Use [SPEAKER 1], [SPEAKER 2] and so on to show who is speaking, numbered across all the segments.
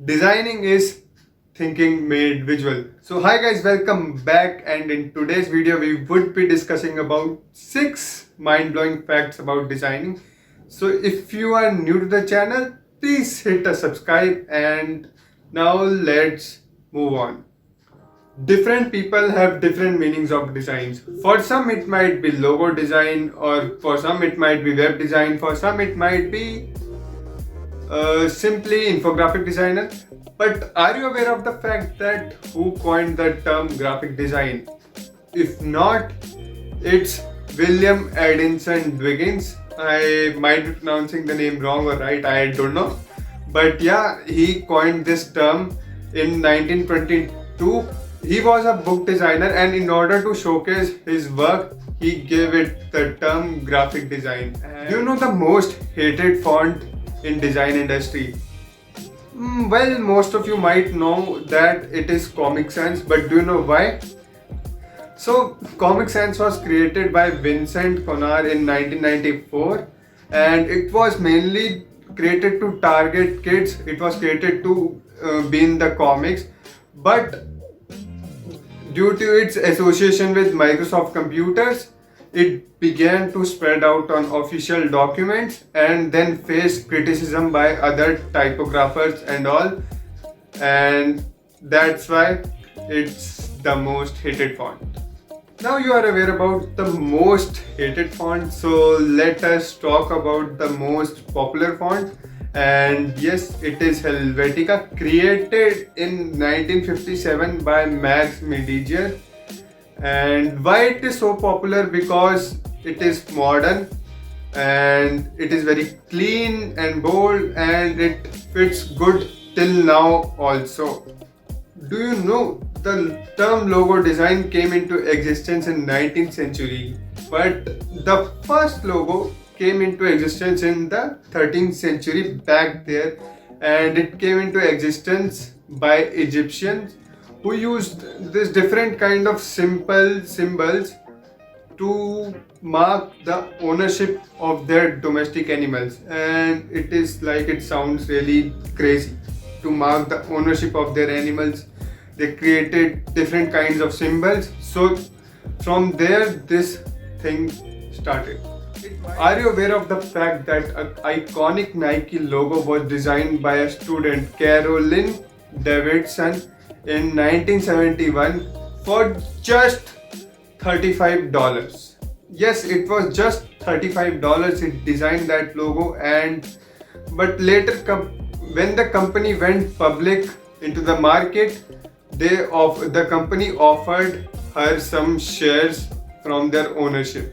[SPEAKER 1] Designing is thinking made visual. So hi guys, welcome back, and in today's video we would be discussing about 6 mind-blowing facts about designing. So if you are new to the channel, please hit a subscribe, and now let's move on. Different people have different meanings of designs. For some it might be logo design, or for some it might be web design, for some it might be simply infographic designer. But are you aware of the fact that who coined the term graphic design? If not, it's William Edinson Dwiggins. I might be pronouncing the name wrong or right, I don't know. But yeah, he coined this term in 1922. He was a book designer, and in order to showcase his work, he gave it the term graphic design. And you know the most hated font in design industry? Well, most of you might know that it is Comic Sans, but do you know why? So, Comic Sans was created by Vincent Conner in 1994, and it was mainly created to target kids. It was created to be in the comics, but due to its association with Microsoft computers, it began to spread out on official documents and then faced criticism by other typographers and all, and that's why it's the most hated font. Now you are aware about the most hated font, so let us talk about the most popular font. And yes, it is Helvetica, created in 1957 by Max Mediger. And why it is so popular? Because it is modern and it is very clean and bold, and it fits good till now also. Do you know the term logo design came into existence in 19th century, but the first logo came into existence in the 13th century back there, and it came into existence by Egyptians who used this different kind of simple symbols to mark the ownership of their domestic animals. And it is like, it sounds really crazy. To mark the ownership of their animals, they created different kinds of symbols. So from there this thing started. Are you aware of the fact that an iconic Nike logo was designed by a student, Carolyn Davidson, in 1971 for just $35? Yes, it was just $35. It designed that logo, and but later when the company went public into the market, the company offered her some shares from their ownership.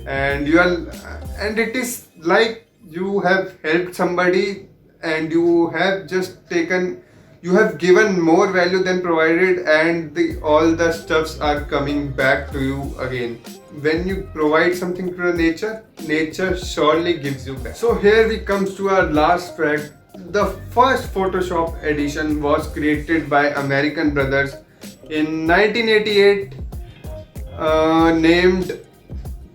[SPEAKER 1] And it is like you have helped somebody, and you have given more value than provided, and all the stuffs are coming back to you again. When you provide something to the nature surely gives you back. So here we comes to our last fact. The first Photoshop edition was created by American brothers in 1988, named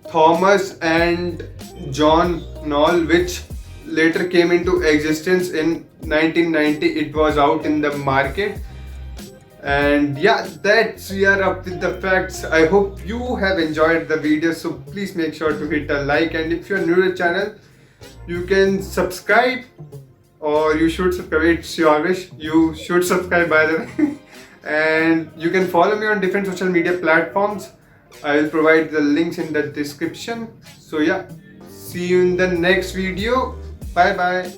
[SPEAKER 1] Thomas and John Knoll, which later came into existence in 1990. It was out in the market. And yeah, we are up with the facts. I hope you have enjoyed the video, so please make sure to hit a like, and if you're new to the channel, you can subscribe, or you should subscribe. It's your wish. You should subscribe, by the way. And you can follow me on different social media platforms. I will provide the links in the description. So yeah, see you in the next video. Bye bye.